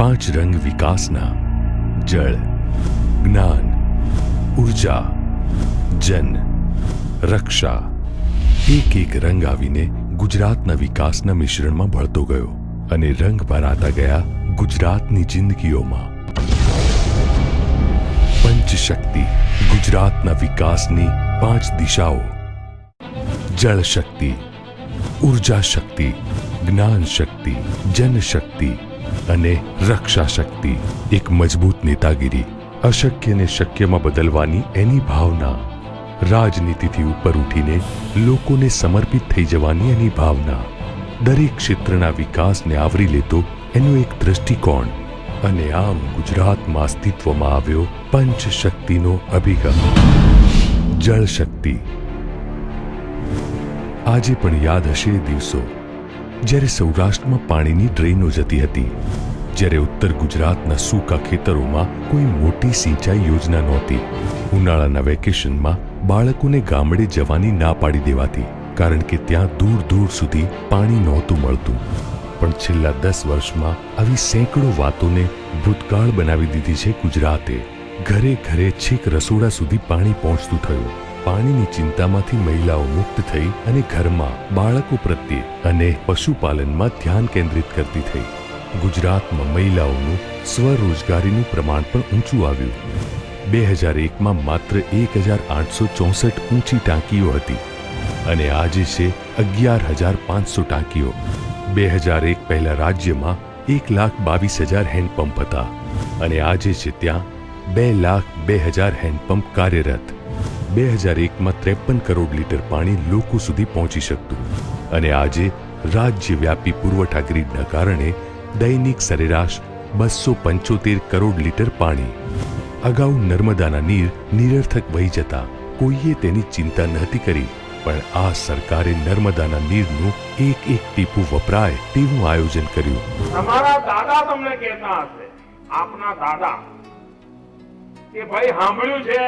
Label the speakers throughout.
Speaker 1: પાંચ રંગ વિકાસના જળ, જ્ઞાન, ઉર્જા, જન, રક્ષા એક એક રંગ આવીને ગુજરાતના વિકાસના મિશ્રણમાં ભળતો ગયો અને રંગ ભરાતા ગયા ગુજરાતની જિંદગીઓમાં. પંચશક્તિ ગુજરાતના વિકાસની પાંચ દિશાઓ: જળ શક્તિ, ઉર્જા શક્તિ, જ્ઞાન શક્તિ, જનશક્તિ અને રક્ષા શક્તિ. એક મજબૂત નેતાગીરી, અશક્યને શક્યમાં બદલવાની એની ભાવના, રાજનીતિથી ઉપર ઉઠીને લોકોને સમર્પિત થઈ જવાની એની ભાવના, દરેક ક્ષેત્રના વિકાસને આવરી લેતો એનો એક દ્રષ્ટિકોણ. અને આમ ગુજરાતમાં અસ્તિત્વમાં આવ્યો પંચશક્તિનો અભિગમ. જળ શક્તિ. આજે પણ યાદ હશે એ દિવસો જ્યારે સૌરાષ્ટ્રમાં પાણીની ડ્રેનો જતી હતી, જ્યારે ઉત્તર ગુજરાતના સૂકા ખેતરોમાં કોઈ મોટી સિંચાઈ યોજના નહોતી. ઉનાળાના વેકેશનમાં બાળકોને ગામડે જવાની ના પાડી દેવાતી, કારણ કે ત્યાં દૂર દૂર સુધી પાણી નહોતું મળતું. પણ છેલ્લા 10 વર્ષમાં આવી સેંકડો વાતોને ભૂતકાળ બનાવી દીધી છે ગુજરાતે. ઘરે ઘરે છેક રસોડા સુધી પાણી પહોંચતું થયું. પાણીની ચિંતામાંથી મહિલાઓ મુક્ત થઈ અને ઘરમાં બાળકો પ્રત્યે અને પશુપાલનમાં ધ્યાન કેન્દ્રિત કરતી થઈ. ગુજરાતમાં મહિલાઓનું સ્વરોજગારીનું પ્રમાણ પણ ઊંચું આવ્યું. 2001માં માત્ર 1864 ઊંચી ટાંકીઓ હતી અને આજે છે 11,500 ટાંકીઓ. 2001 પહેલા રાજ્યમાં 1,22,000 હેન્ડપંપ હતા અને આજે છે ત્યાં 2,02,000 હેન્ડપંપ કાર્યરત. 2001માં 53 કરોડ લીટર પાણી લોકો સુધી પહોંચી શકતું અને આજે રાજ્યવ્યાપી પુરવઠા ગ્રીડના કારણે દૈનિક સરેરાશ 275 કરોડ લીટર પાણી. અગાઉ નર્મદાના નીર નિરર્થક વહી જતા કોઈએ તેની ચિંતા નહોતી કરી, પણ આ સરકારે નર્મદાના નીરનું એક એક ટીપું વપરાય તેવું આયોજન કર્યું.
Speaker 2: તમારા દાદા તમને કહેતા હશે, આપના દાદા, કે ભાઈ સાંભળ્યું છે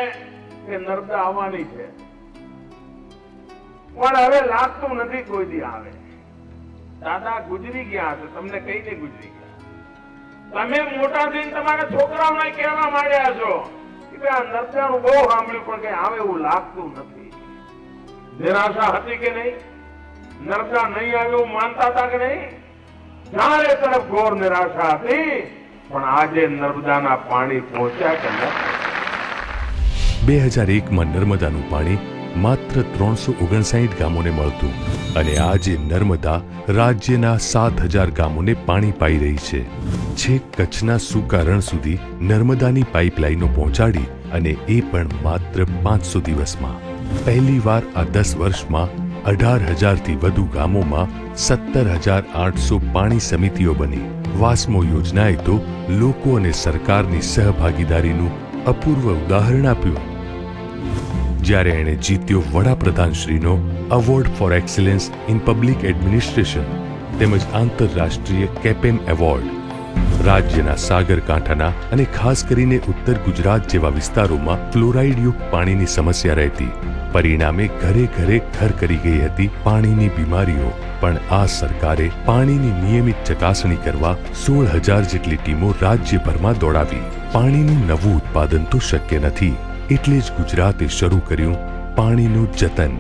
Speaker 2: કે નર્મદા આવવાની છે, પણ હવે લાગતું નથી કોઈ દી આવે. દાદા ગુજરી ગયા હશે, તમને કહીને ગુજરી ગયા. તમે મોટા થઈને તમારા છોકરાઓને કહેવા માંડ્યા છો કે આ નર્મદાનું બહુ સાંભળ્યું પણ કઈ આવે એવું લાગતું નથી. નિરાશા હતી કે નહીં? નર્મદા નહીં આવ્યું માનતા હતા કે નહીં? ચારે તરફ ઘોર નિરાશા હતી, પણ આજે નર્મદાના પાણી પહોંચ્યા કે નથી?
Speaker 1: 2001માં નર્મદાનું પાણી માત્ર 359 ગામોને મળતું અને આજે નર્મદા રાજ્યના 7,000 ગામોને પાણી પાઈ રહી છે. છેક કચ્છના સૂકા રણ સુધી નર્મદાની પાઇપલાઇનો પહોંચાડી અને એ પણ માત્ર 500 દિવસમાં. પહેલીવાર આ 10 વર્ષમાં 18,000થી વધુ ગામોમાં 17,800 પાણી સમિતિઓ બની. વાસ્મો યોજનાએ તો લોકો અને સરકારની સહભાગીદારીનું અપૂર્વ ઉદાહરણ આપ્યું. જ્યારે એણે જીત્યો વડાપ્રધાનશ્રીનો award for excellence in public administration તેમજ આંતરરાષ્ટ્રીય કેપેમ એવોર્ડ. રાજ્યના સાગરકાંઠાના અને ખાસ કરીને ઉત્તર ગુજરાત જેવા વિસ્તારોમાં ફ્લોરાઇડયુક્ત પાણીની સમસ્યા રહેતી. પરિણામે ઘરે ઘરે ઘર કરી ગઈ હતી પાણીની બીમારીઓ. પણ આ સરકારે પાણીની નિયમિત ચકાસણી કરવા 16,000 જેટલી ટીમો રાજ્યભરમાં દોડાવી. પાણીનું નવું ઉત્પાદન તો શક્ય નથી, એટલે જ ગુજરાતે શરૂ કર્યું પાણીનું જતન,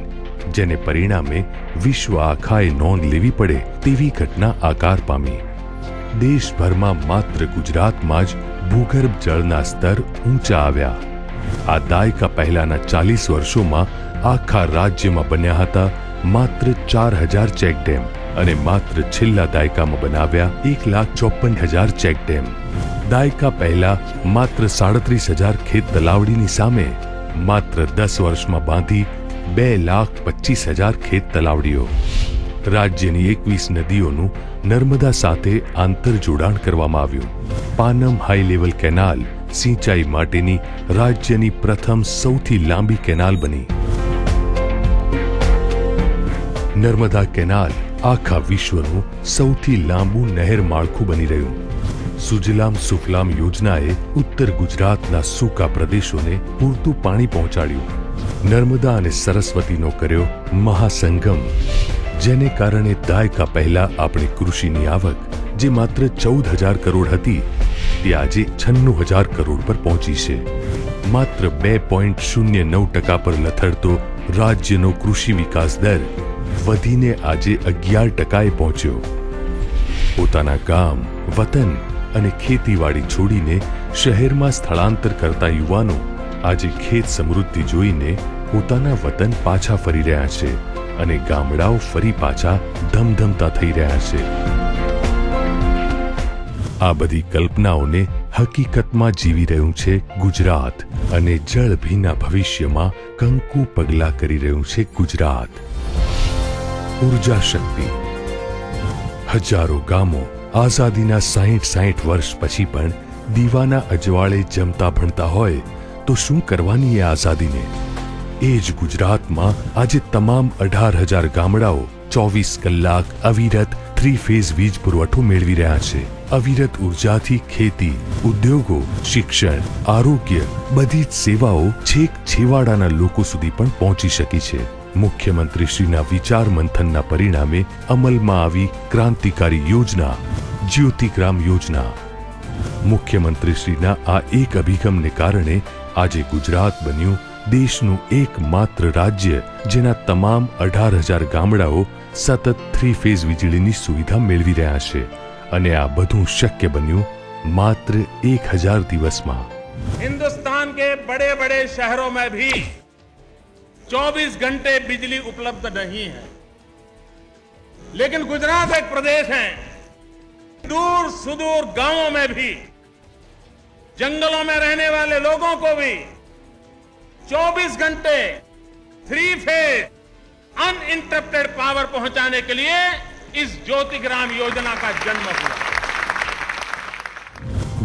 Speaker 1: જેને પરિણામે વિશ્વ આખાએ નોંધ લેવી પડે તેવી ઘટના આકાર પામી. દેશભરમાં માત્ર ગુજરાતમાં જ ભૂગર્ભ જળના સ્તર ઊંચા આવ્યા. આ દાયકા પહેલાના 40 વર્ષોમાં આખા રાજ્યમાં બન્યા હતા માત્ર 4,000 ચેકડેમ અને માત્ર છેલ્લા દાયકામાં બનાવ્યા 1,54,000 ચેકડેમ. દાયકા પહેલા માત્ર 37,000 ખેત તલાવડીની સામે માત્ર 10 વર્ષમાં બાંધી 2,25,000 ખેત તલાવડીઓ. રાજ્યની 21 નદીઓનું નર્મદા સાથે આંતરજોડાણ કરવામાં આવ્યું. પાનમ હાઈ લેવલ કેનાલ સિંચાઈ માટેની રાજ્યની પ્રથમ સૌથી લાંબી કેનાલ બની. નર્મદા કેનાલ આખા વિશ્વનું સૌથી લાંબુ નહેર માળખું બની રહ્યું. સુજલામ સુફલામ યોજનાએ ઉત્તર ગુજરાતના સૂકા પ્રદેશોને પૂરતું પાણી પહોંચાડ્યું. નર્મદા અને સરસ્વતીનો કર્યો મહાસંગમ, જેને કારણે દાયકા પહેલા આપણી કૃષિની આવક જે માત્ર 14,000 કરોડ હતી તે આજે 96,000 કરોડ પર પહોંચી છે. માત્ર 2.09% પર લથડતો રાજ્યનો કૃષિ વિકાસ દર વધીને આજે 11%એ પહોંચ્યો. પોતાના ગામ, વતન અને ખેતીવાડી છોડીને શહેરમાં સ્થળાંતર કરતા યુવાનો આજે ખેત સમૃદ્ધિ જોઈને પોતાના વતન પાછા ફરી રહ્યા છે અને ગામડાઓ ફરી પાછા ધમધમતા થઈ રહ્યા છે. આ બધી કલ્પનાઓને હકીકતમાં જીવી રહ્યું છે ગુજરાત અને જળભીના ભવિષ્યમાં કંકુ પગલા કરી રહ્યું છે ગુજરાત. ઉર્જા શક્તિ. હજારો ગામો આઝાદીના 60 વર્ષ પછી પણ દીવાના અજવાળે જમતા ભણતા હોય તો શું કરવાની એ આઝાદીને? એ જ ગુજરાતમાં આજે તમામ 18,000 ગામડાઓ 24 કલાક અવિરત 3 ફેઝ વીજ પુરવઠો મેળવી રહ્યા છે. અવિરત ઉર્જાથી ખેતી, ઉદ્યોગો, શિક્ષણ, આરોગ્ય બધી જ સેવાઓ છેક છેવાડાના લોકો સુધી પણ પહોંચી શકી છે. મુખ્યમંત્રીશ્રીના વિચાર મંથનના પરિણામે અમલમાં આવી ક્રાંતિકારી યોજના જ્યોતિગ્રામ યોજના. મુખ્યમંત્રીશ્રીના આ એક અભિગમને કારણે આજે ગુજરાત બન્યું દેશનું એકમાત્ર રાજ્ય જેના તમામ 18,000 ગામડાઓ સતત 3 ફેઝ વીજળીની સુવિધા મેળવી રહ્યા છે. અને આ બધું શક્ય બન્યું માત્ર 1000 દિવસમાં.
Speaker 2: हिंदुस्तान के बड़े बड़े शहरों में भी 24 घंटे बिजली उपलब्ध नहीं है, लेकिन गुजरात एक प्रदेश है दूर सुदूर गांवों में भी जंगलों में रहने वाले लोगों को भी 24 घंटे 3 फेज अनइंटरप्टेड पावर पहुंचाने के लिए इस ज्योतिग्राम योजना का जन्म हुआ.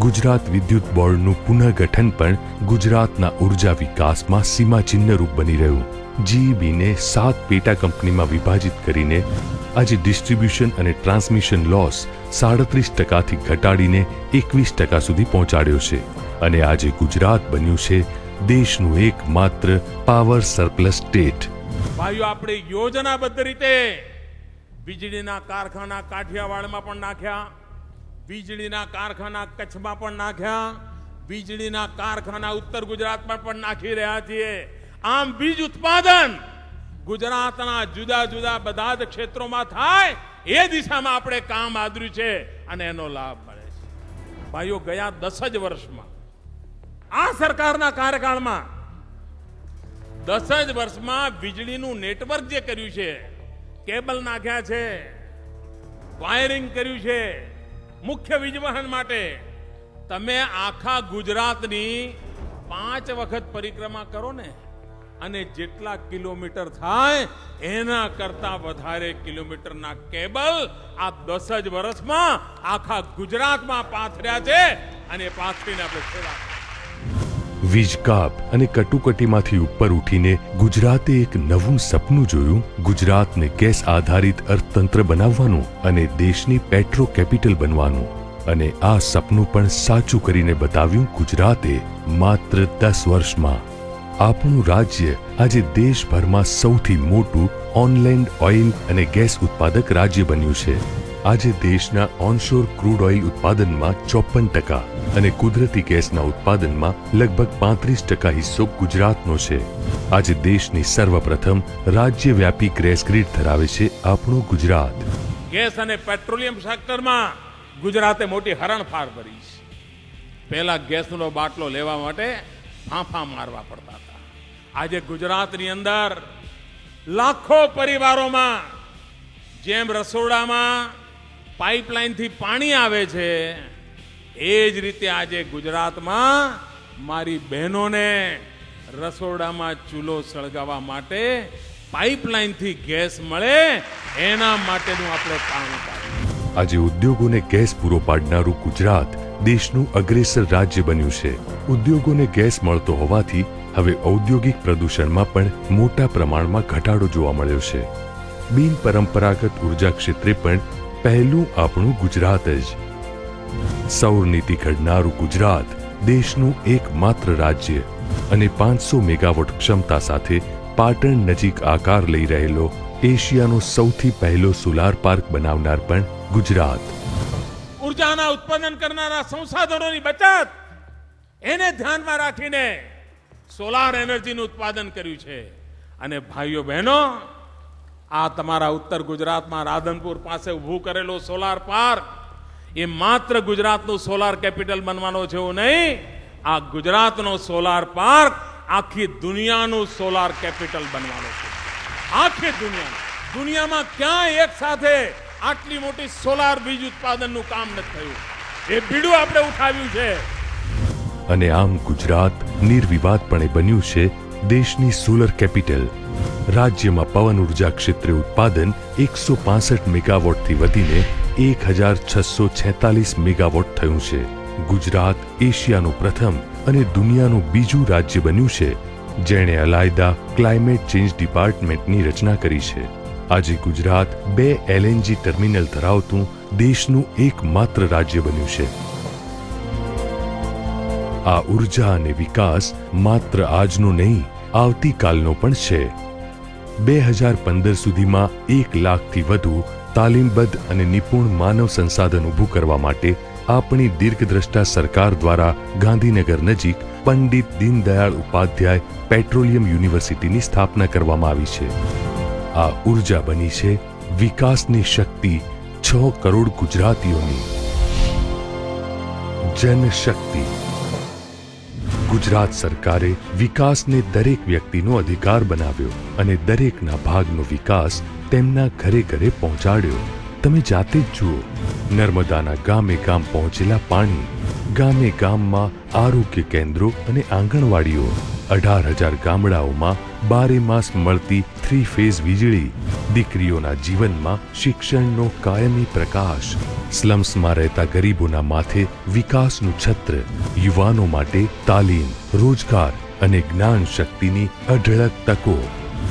Speaker 1: ગુજરાત વિદ્યુત બોર્ડનું પુનઃગઠન પણ ગુજરાતના ઉર્જા વિકાસમાં સીમાચિહ્નરૂપ બની રહ્યું. જીઈબીને 7 પેટા કંપનીમાં વિભાજિત કરીને આજે ડિસ્ટ્રીબ્યુશન અને ટ્રાન્સમિશન લોસ 37%થી ઘટાડીને 21% સુધી પહોંચાડ્યો છે. અને આજે ગુજરાત બન્યું છે દેશનું એકમાત્ર પાવર સરપ્લસ સ્ટેટ.
Speaker 2: ભાઈઓ, આપણે યોજનાબદ્ધ રીતે વીજળીના કારખાના કાઠિયાવાડમાં પણ નાખ્યા, વીજળીના કારખાના કચ્છમાં પણ નાખ્યા, વીજળીના કારખાના ઉત્તર ગુજરાતમાં પણ નાખી રહ્યા છીએ. આમ વીજ ઉત્પાદન ગુજરાતના જુદા જુદા બધા જ ક્ષેત્રોમાં થાય એ દિશામાં આપણે કામ આદર્યું છે અને એનો લાભ મળે છે. ભાઈઓ, ગયા 10 જ વર્ષમાં આ સરકારના કાર્યકાળમાં 10 જ વર્ષમાં વીજળીનું નેટવર્ક જે કર્યું છે, કેબલ નાખ્યા છે, વાયરિંગ કર્યું છે મુખ્ય વીજ વહન માટે. તમે આખા ગુજરાતની 5 વખત પરિક્રમા કરો ને અને જેટલા કિલોમીટર થાય એના કરતા વધારે કિલોમીટરના કેબલ આ 10 જ વર્ષમાં આખા ગુજરાતમાં પાથર્યા છે અને પાથરીને આપણે સેવા.
Speaker 1: વીજ કાપ અને કટોકટીમાંથી ઉપર ઉઠીને ગુજરાતે એક નવું સપનું જોયું. ગુજરાતને ગેસ આધારિત અર્થતંત્ર બનાવવાનું અને દેશની પેટ્રો કેપિટલ બનવાનું. અને આ સપનું પણ સાચું કરીને બતાવ્યું ગુજરાતે માત્ર 10 વર્ષમાં. આપણું રાજ્ય આજે દેશભરમાં સૌથી મોટું ઓનલેન્ડ ઓઇલ અને ગેસ ઉત્પાદક રાજ્ય બન્યું છે. આજે દેશના ઓનશોર ક્રૂડ ઓઇલ ઉત્પાદનમાં 54% અને કુદરતી ગેસના ઉત્પાદનમાં લગભગ 35% હિસ્સો ગુજરાતનો છે. આજે દેશની સર્વપ્રથમ રાજ્યવ્યાપી ગેસ ગ્રીડ ધરાવે છે આપણું ગુજરાત.
Speaker 2: ગેસ અને પેટ્રોલિયમ સેક્ટરમાં ગુજરાતે મોટી હરણફાળ ભરી છે. પહેલા ગેસનો બાટલો લેવા માટે ફાંફા મારવા પડતા હતા. આજે ગુજરાતની અંદર લાખો પરિવારોમાં જેમ રસોડામાં પાઇપલાઇનથી પાણી આવે છે એ જ રીતે આજે ગુજરાતમાં મારી બહેનોને રસોડામાં ચૂલો સળગાવવા માટે પાઇપલાઇનથી ગેસ મળે એના માટેનું આપણે કામ કરીએ.
Speaker 1: આજે ઉદ્યોગોને ગેસ પૂરો પાડનારું ગુજરાત દેશનું અગ્રેસર રાજ્ય બન્યું છે. ઉદ્યોગોને ગેસ મળતો હોવાથી હવે ઔદ્યોગિક પ્રદૂષણમાં પણ મોટા પ્રમાણમાં ઘટાડો જોવા મળ્યો છે. બિનપરંપરાગત ઉર્જા ક્ષેત્રે પણ પહેલું આપણું ગુજરાત જ. સૌર નીતિ ઘડનારું ગુજરાત દેશનું એકમાત્ર રાજ્ય અને 500 મેગાવોટ ક્ષમતા સાથે પાટણ નજીક આકાર લઈ રહેલો એશિયાનો સૌથી પહેલો સોલાર પાર્ક બનાવનાર પણ ગુજરાત.
Speaker 2: ઉર્જાના ઉત્પાદન કરનારા સંસાધનોની બચત એને ધ્યાનમાં રાખીને સોલાર એનર્જીનું ઉત્પાદન કર્યું છે. અને ભાઈઓ બહેનો, આ તમારા ઉત્તર ગુજરાતમાં રાધનપુર પાસે ઊભું કરેલો સોલાર પાર્ક એ માત્ર ગુજરાતનું સોલાર કેપિટલ બનવાનો છે એવું નહીં, આ ગુજરાતનો સોલાર પાર્ક આખી દુનિયાનું સોલાર કેપિટલ બનવાનો છે. આખી દુનિયામાં ક્યાંય એક સાથે આટલી મોટી સોલાર વીજ ઉત્પાદનનું કામ નથી થયું. એ બીડું આપણે ઉઠાવ્યું છે.
Speaker 1: અને આમ ગુજરાત નિર્વિવાદપણે બન્યું છે દેશની સોલર કેપિટલ. રાજ્યમાં પવન ઉર્જા ક્ષેત્રે ઉત્પાદન 165 મેગાવોટથી વધીને 1646 મેગાવોટ થયું છે. ગુજરાત એશિયાનું પ્રથમ અને દુનિયાનું બીજું રાજ્ય બન્યું છે જેણે અલાયદા ક્લાઇમેટ ચેન્જ ડિપાર્ટમેન્ટની રચના કરી છે. આજે ગુજરાત 2 LNG ટર્મિનલ ધરાવતું દેશનું એકમાત્ર રાજ્ય બન્યું છે. આ ઉર્જા અને વિકાસ માત્ર આજનો નહીં, આવતીકાલનો પણ છે. 2015 સુધીમાં 1 લાખથી વધુ તાલીમબદ્ધ અને નિપુણ માનવ સંસાધન ઊભું કરવા માટે આપણી દીર્ઘદ્રષ્ટા સરકાર દ્વારા ગાંધીનગર નજીક પંડિત દીનદયાળ ઉપાધ્યાય પેટ્રોલિયમ યુનિવર્સિટીની સ્થાપના કરવામાં આવી છે. આ ઉર્જા બની છે વિકાસની શક્તિ 6 કરોડ ગુજરાતીઓની. જનશક્તિ. ગુજરાત સરકારે વિકાસને દરેક વ્યક્તિનો અધિકાર બનાવ્યો અને દરેકના ભાગનો વિકાસ તેમના ઘરે ઘરે પહોંચાડ્યો. તમે જાતે જ જુઓ, નર્મદાના ગામે ગામ પહોંચેલા પાણી, ગામે ગામમાં આરોગ્ય કેન્દ્રો અને આંગણવાડીઓ, 18,000 ગામડાઓમાં 12 માસ મળતી 3 ફેઝ વીજળી, દીકરીઓના જીવનમાં શિક્ષણનો કાયમી પ્રકાશ, સ્લમ્સમાં રહેતા ગરીબોના માથે વિકાસનું છત્ર, યુવાનો માટે તાલીમ, રોજગાર અને જ્ઞાન શક્તિની અઢળક તકો.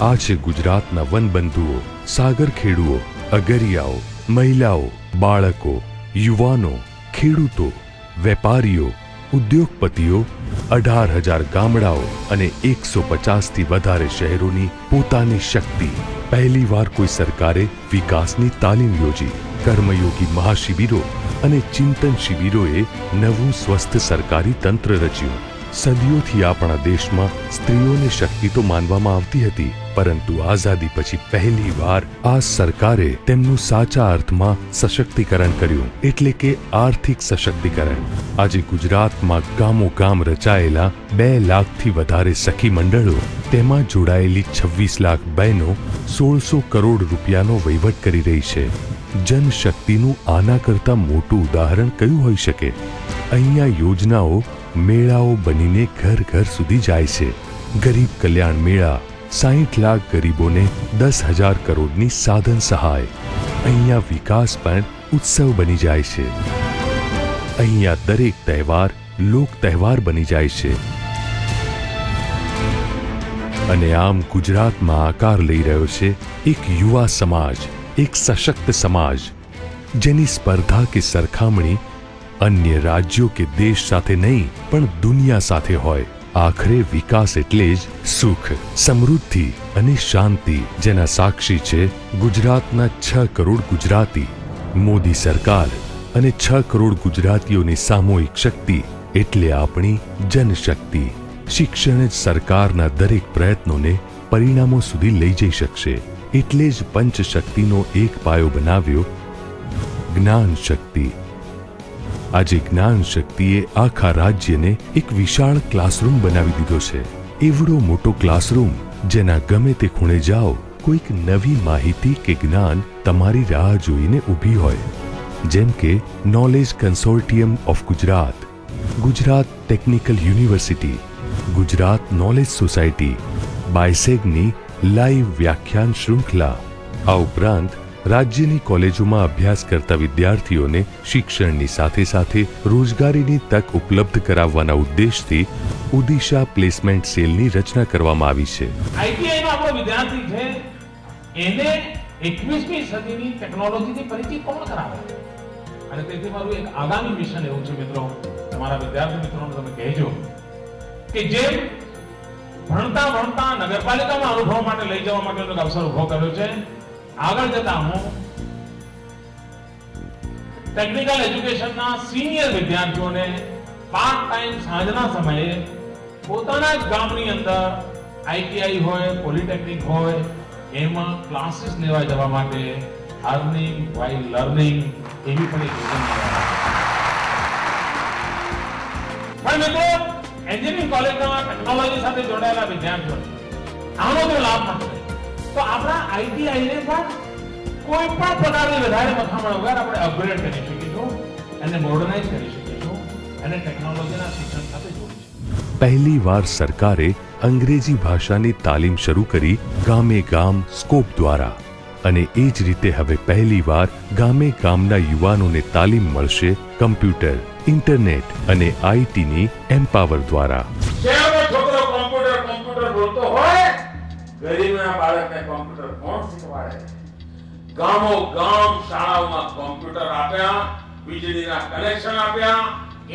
Speaker 1: આ છે ગુજરાતના વનબંધુઓ, સાગર ખેડુઓ, અગરિયાઓ, મહિલાઓ, બાળકો, યુવાનો, ખેડૂતો, વેપારીઓ, ઉદ્યોગપતિઓ, 18,000 ગામડાઓ અને 150થી વધારે શહેરોની પોતાની શક્તિ. પહેલીવાર કોઈ સરકારે વિકાસની તાલીમ યોજી. કર્મયોગી મહાશિબિરો અને ચિંતન શિબિરોએ નવું સ્વસ્થ સરકારી તંત્ર રચ્યું. સદીઓથી આપણા દેશમાં સ્ત્રીઓને શક્તિ તો માનવામાં આવતી હતી, પરંતુ આઝાદી પછી પહેલીવાર આ સરકારે તેમનું સાચા અર્થમાં સશક્તિકરણ કર્યું, એટલે કે આર્થિક સશક્તિકરણ. આજે ગુજરાતમાં ગામોગામ રચાયેલા 2 લાખથી વધારે સખી મંડળો, તેમાં જોડાયેલી 26 લાખ બહેનો 1600 કરોડ રૂપિયાનો વહીવટ કરી રહી છે. જનશક્તિનું આના કરતા મોટું ઉદાહરણ કયું હોઈ શકે? અહીંયા યોજનાઓ મેળાઓ બનીને ઘર ઘર સુધી જાય છે. ગરીબ કલ્યાણ મેળા, 60 લાખ ગરીબોને 10,000 કરોડની સાધન સહાય. અહીંયા વિકાસ પણ ઉત્સવ બની જાય છે. અહીંયા દરેક તહેવાર લોક તહેવાર બની જાય છે. અને આમ ગુજરાતમાં આકાર લઈ રહ્યો છે એક યુવા સમાજ, એક સશક્ત સમાજ, જેની સ્પર્ધા કે સરખામણી અન્ય રાજ્યો કે દેશ સાથે નહીં પણ દુનિયા સાથે હોય. આખરે વિકાસ એટલે જ સુખ, સમૃદ્ધિ અને શાંતિ, જેના સાક્ષી છે ગુજરાતના 6 કરોડ ગુજરાતી. મોદી સરકાર અને 6 કરોડ ગુજરાતીઓની સામૂહિક શક્તિ એટલે આપણી જનશક્તિ. શિક્ષણ જ સરકારના દરેક પ્રયત્નોને પરિણામો સુધી લઈ જઈ શકશે. એટલે જ પંચશક્તિનો એક પાયો બનાવ્યો, જ્ઞાન શક્તિ. આજે જ્ઞાન શક્તિએ આખા રાજ્યને એક વિશાળ ક્લાસરૂમ બનાવી દીધો છે. એવડો મોટો ક્લાસરૂમ જેના ગમે તે ખૂણે જાઓ, કોઈક નવી માહિતી કે જ્ઞાન તમારી રાહ જોઈને ઊભી હોય. જેમ કે Knowledge Consortium of Gujarat, Gujarat Technical University, Gujarat Knowledge Society, બાયસેગની લાઈવ વ્યાખ્યાન શૃંખલા. આ ઉપરાંત રાજ્યની કોલેજોમાં અભ્યાસ કરતા વિદ્યાર્થીઓને શિક્ષણની સાથે સાથે રોજગારીની તક ઉપલબ્ધ કરાવવાના ઉદ્દેશથી ઉદિશા પ્લેસમેન્ટ સેલની રચના કરવામાં આવી છે.
Speaker 2: આઈટીઆઈ નો આપણો વિદ્યાર્થી છે, એને 21મી સદીની ટેકનોલોજીથી પરિચિત કોણ કરાવે? અને તેથી મારું એક આગામી મિશન એવું છે મિત્રો, તમારા વિદ્યાર્થી મિત્રોને તમે કહેજો કે જેમ ભણતા નગરપાલિકામાં અનુભવ માટે લઈ જવા માટેનો અવસર ઉભો કર્યો છે, આગળ જતા હું ટેકનિકલ એજ્યુકેશનના સિનિયર વિદ્યાર્થીઓને પાર્ટ ટાઈમ સાંજના સમયે પોતાના જ ગામની અંદર આઈટીઆઈ હોય, પોલિટેકનિક હોય, એમાં ક્લાસીસ લેવા જવા માટે અર્નિંગ વાઇલ લર્નિંગ એવી પણ એક યોજના પણ મિત્રો એન્જિનિયરિંગ કોલેજના ટેકનોલોજી સાથે જોડાયેલા વિદ્યાર્થીઓને આનો જો લાભ મળશે તો આપણા આઈટીઆઈ ને પણ કોઈ પણ પ્રકારની વધારે મથામણ વગર આપણે અપગ્રેડ કરી શકીશું અને મોડર્નાઇઝ કરી શકીશું અને ટેકનોલોજીના શિક્ષણ સાથે જોડીશું.
Speaker 1: પહેલી વાર સરકારે અંગ્રેજી ભાષાની તાલીમ શરૂ કરી ગામે ગામ સ્કોપ દ્વારા, અને એ જ રીતે હવે પહેલી વાર ગામે ગામના યુવાનોને તાલીમ મળશે કમ્પ્યુટર, ઇન્ટરનેટ અને આઈટીની એમ્પાવર દ્વારા.
Speaker 2: જેવો છોકરો કોમ્પ્યુટર બોલતો હોય, ગરીબના બાળકને કોમ્પ્યુટર કોણ શીખવાડે? ગામો ગામ શાળાઓમાં કોમ્પ્યુટર આપ્યા, વીજળીના કનેક્શન આપ્યા,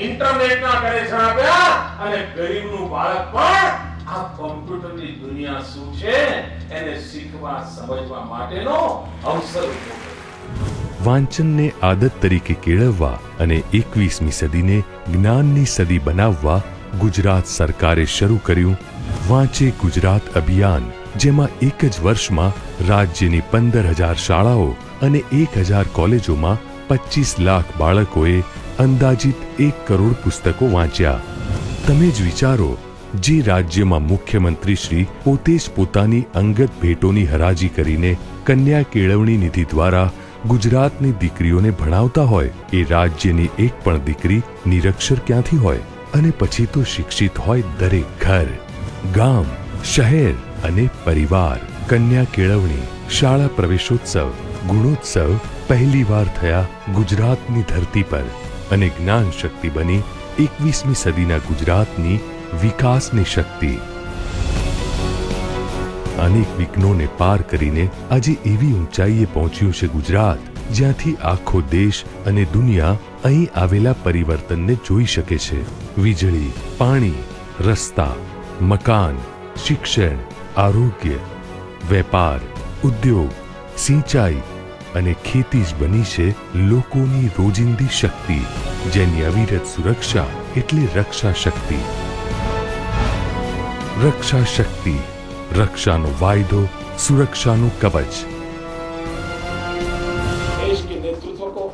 Speaker 2: ઇન્ટરનેટના કનેક્શન આપ્યા અને ગરીબનું બાળક પણ આ કોમ્પ્યુટરની દુનિયા શું છે એને શીખવા સમજવા માટેનો અવસર ઉભો કર્યો.
Speaker 1: વાંચનને આદત તરીકે કેળવવા અને 21મી સદીને જ્ઞાનની સદી બનાવવા ગુજરાત સરકારે શરૂ કર્યું વાંચે ગુજરાત અભિયાન, જેમાં એક જ વર્ષમાં રાજ્યની 15,000 શાળાઓ અને 1,000 કોલેજોમાં 25 લાખ બાળકોએ અંદાજિત 1 કરોડ પુસ્તકો વાંચ્યા. તમે જ વિચારો, જે રાજ્યમાં મુખ્યમંત્રી શ્રી પોતે જ પોતાની અંગત ભેટોની હરાજી કરીને કન્યા કેળવણી નિધિ દ્વારા ગુજરાતની દીકરીઓને ભણાવતા હોય, એ રાજ્યની એક પણ દીકરી નિરક્ષર ક્યાંથી હોય? અને પછી તો શિક્ષિત હોય દરેક ઘર, ગામ, શહેર અને પરિવાર. કન્યા કેળવણી, શાળા પ્રવેશોત્સવ, ગુણોત્સવ પહેલીવાર થયા ગુજરાતની ધરતી પર અને જ્ઞાન શક્તિ બની 21મી સદીના ગુજરાતની વિકાસની શક્તિ. અનેક વિઘ્નોને પાર કરીને આજે એવી ઊંચાઈએ પહોંચ્યું છે ગુજરાત, જ્યાંથી આખો દેશ અને દુનિયા અહીં આવેલા પરિવર્તનને જોઈ શકે છે. વીજળી, પાણી, રસ્તા, મકાન, શિક્ષણ, આરોગ્ય, વેપાર, ઉદ્યોગ, સિંચાઈ અને ખેતી જ બની છે લોકોની રોજિંદી શક્તિ, જેની અવિરત સુરક્ષા એટલે રક્ષા શક્તિ. રક્ષા શક્તિ, रक्षा वायदो, सुरक्षा कवच.
Speaker 2: देश के नेतृत्व को,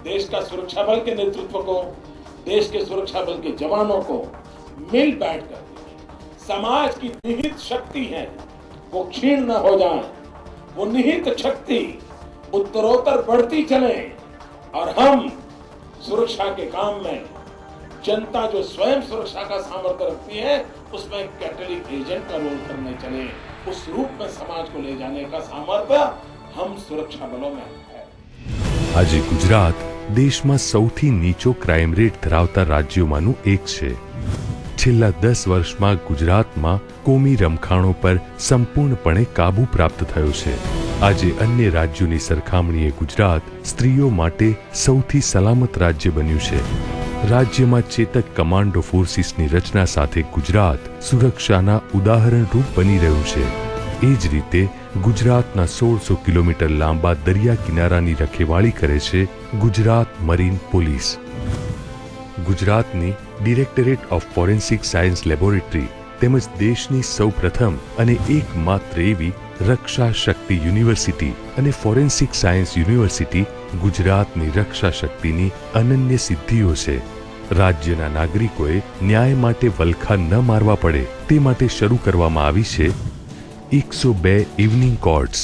Speaker 2: देश का सुरक्षा बल के नेतृत्व को, देश के सुरक्षा बल के जवानों को मिल बैठकर समाज की निहित शक्ति है वो क्षीण न हो जाए, वो निहित शक्ति उत्तरोत्तर बढ़ती चले और हम सुरक्षा के काम में जनता जो स्वयं सुरक्षा का सामर्थ्य रखती है उसमें कैटलिक एजेंट का रोल करने चले, उस रूप में समाज को ले जाने का सामर्थ्य हम सुरक्षा बलों में है.
Speaker 1: આજે ગુજરાત દેશમાં સૌથી નીચો ક્રાઇમ રેટ ધરાવતા રાજ્યોમાંનું એક છે. છેલ્લા 10 વર્ષમાં ગુજરાતમાં કોમી રમખાણો પર સંપૂર્ણપણે કાબુ પ્રાપ્ત થયો છે. આજે અન્ય રાજ્યોની સરખામણીએ ગુજરાત સ્ત્રીઓ માટે સૌથી સલામત રાજ્ય બન્યું છે. રાજ્યમાં ચેતક કમાન્ડો ફોર્સિસની રચના સાથે ગુજરાત સુરક્ષાના ઉદાહરણરૂપ બની રહ્યું છે. એ જ રીતે ગુજરાતના 1600 કિલોમીટર લાંબા દરિયા કિનારાની રખેવાળી કરે છે ગુજરાત મરીન પોલીસ. ગુજરાતની directorate of forensic science laboratory તેમજ દેશની સૌપ્રથમ અને એકમાત્ર એવી રક્ષા શક્તિ યુનિવર્સિટી અને ફોરેન્સિક સાયન્સ યુનિવર્સિટી ગુજરાતની રક્ષા શક્તિની અનન્ય સિદ્ધિઓ છે. રાજ્યના નાગરિકોએ ન્યાય માટે વલખા ન મારવા પડે તે માટે શરૂ કરવામાં આવી છે 102 ઇવનિંગ કોર્ટ્સ,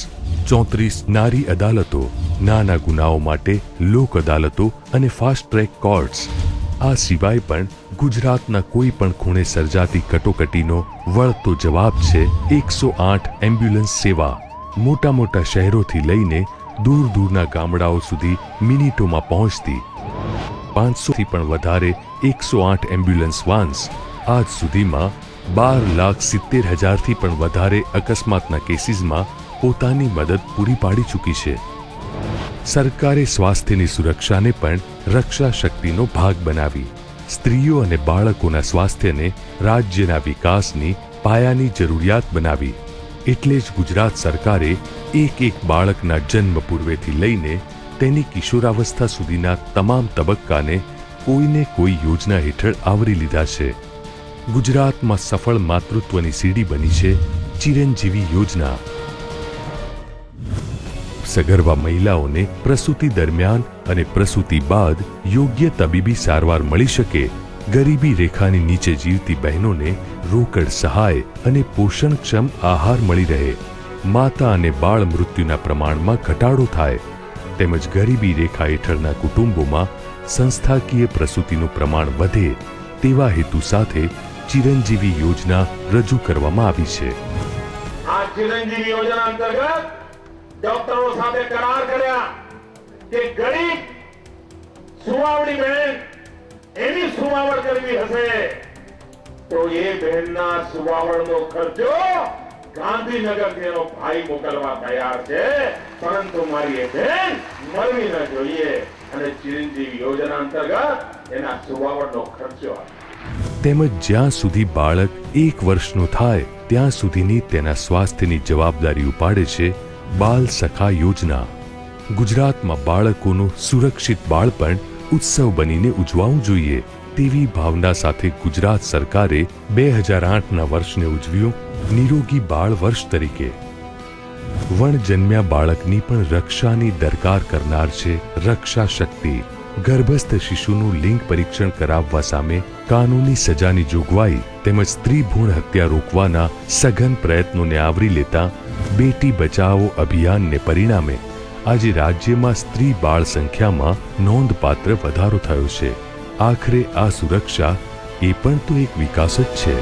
Speaker 1: 34 નારી અદાલતો, નાના ગુનાઓ માટે લોક અદાલતો અને ફાસ્ટ ટ્રેક કોર્ટ્સ. આ સિવાય પણ ગુજરાતના કોઈ પણ ખૂણે સર્જાતી કટોકટીનો વળતો જવાબ છે 108 એમ્બ્યુલન્સ સેવા. મોટા મોટા શહેરોથી લઈને દૂર દૂરના ગામડાઓ સુધી મિનિટોમાં પહોંચતી 500થી પણ વધારે 108 એમ્બ્યુલન્સ વાન્સ આજ સુધીમાં 12,70,000થી પણ વધારે અકસ્માતના કેસીસમાં પોતાની મદદ પૂરી પાડી ચૂકી છે. સરકારે સ્વાસ્થ્યની સુરક્ષાને પણ રક્ષા શક્તિનો ભાગ બનાવી સ્ત્રીઓ અને બાળકોના સ્વાસ્થ્યને રાજ્યના વિકાસની પાયાની જરૂરિયાત બનાવી. એટલે જ ગુજરાત સરકારે એક બાળકના જન્મ પૂર્વેથી લઈને તેની કિશોરાવસ્થા સુધીના તમામ તબક્કાને કોઈને કોઈ યોજના હેઠળ આવરી લીધા છે. ગુજરાતમાં સફળ માતૃત્વની સીડી બની છે ચિરંજીવી યોજના. સગર્ભા મહિલાઓને પ્રસૂતિ દરમિયાન અને પ્રસૂતિ બાદ યોગ્ય તબીબી સારવાર મળી શકે, ગરીબી રેખાની નીચે જીવતી બહેનોને રોકડ સહાય અને પોષણક્ષમ આહાર મળી રહે, માતા અને બાળ મૃત્યુના પ્રમાણમાં ઘટાડો થાય, તેમજ ગરીબી રેખા હેઠળના કુટુંબોમાં સંસ્થાકીય પ્રસૂતિનું પ્રમાણ વધે તેવા હેતુ સાથે ચિરંજીવી યોજના રજૂ કરવામાં આવી છે.
Speaker 2: આ ચિરંજીવી યોજના અંતર્ગત ડોક્ટરો સાથે કરાર કર્યા કે ગરીબ સુવાવડી બહેન એની સુવાવડ કરવી હશે તો એ બહેનના સુવાવડનો ખર્ચો ગાંધીનગર તેનો ભાઈ મોકલવા તૈયાર છે, પરંતુ મારી એ બહેન મરવી ન જોઈએ અને ચિરંજીવી યોજના અંતર્ગત એના સુવાવડનો ખર્ચો
Speaker 1: તેમજ જ્યાં સુધી બાળક 1 વર્ષનું થાય ત્યાં સુધીની તેના સ્વાસ્થ્યની જવાબદારી ઉપાડે છે બાલ સખા યોજના. ગુજરાતમાં બાળકોનું સુરક્ષિત બાળપણ ઉત્સવ બનીને ઉજવાવું જોઈએ તેવી ભાવના સાથે ગુજરાત સરકારે 2008ના વર્ષને ઉજવ્યું નિરોગી બાળ વર્ષ તરીકે. વણજન્મ્યા બાળકની પણ રક્ષાની દરકાર કરનાર છે રક્ષા શક્તિ. ગર્ભસ્થ શિશુનું લિંગ પરીક્ષણ કરાવવા સામે કાનૂની સજાની જોગવાઈ તેમજ સ્ત્રી ભ્રૂણ હત્યા રોકવાના સઘન પ્રયત્નોને આવરી લેતા બેટી બચાવો અભિયાનને પરિણામે આજે રાજ્યમાં સ્ત્રી બાળ સંખ્યામાં નોંધપાત્ર વધારો થયો છે. આખરે આ સુરક્ષા એ પણ તો એક વિકાસ જ છે.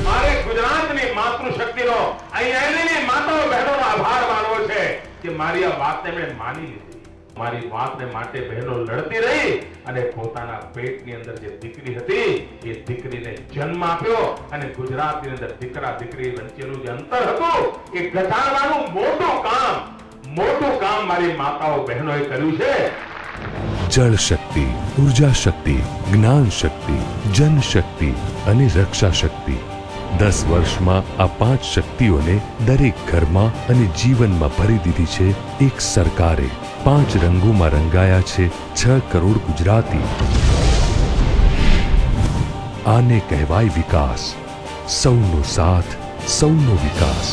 Speaker 2: મારે ગુજરાતની માતૃશક્તિનો અહીંયાની માતાઓ બહેનોનો આભાર માનવો છે કે મારી આ વાતને મેં માની લીધી. મારી વાતને માટે બહેનો લડતી રહી અને પોતાના પેટની અંદર જે દીકરી હતી એ દીકરીને જન્મ આપ્યો અને ગુજરાતની અંદર દીકરા દીકરી વચ્ચેનું જે અંતર હતું એ ઘટાડવાનું મોટું કામ મારી માતાઓ બહેનોએ કર્યું છે.
Speaker 1: જળ શક્તિ, ઉર્જા શક્તિ, જ્ઞાન શક્તિ, જન શક્તિ અને રક્ષા શક્તિ. 10 વર્ષમાં આ 5 શક્તિઓને દરેક ઘરમાં અને જીવનમાં ભરી દીધી છે એક સરકારે. 5 રંગોમાં રંગાયા છે 6 કરોડ ગુજરાતી. આને કહેવાય વિકાસ. સૌનો સાથ, સૌનો વિકાસ.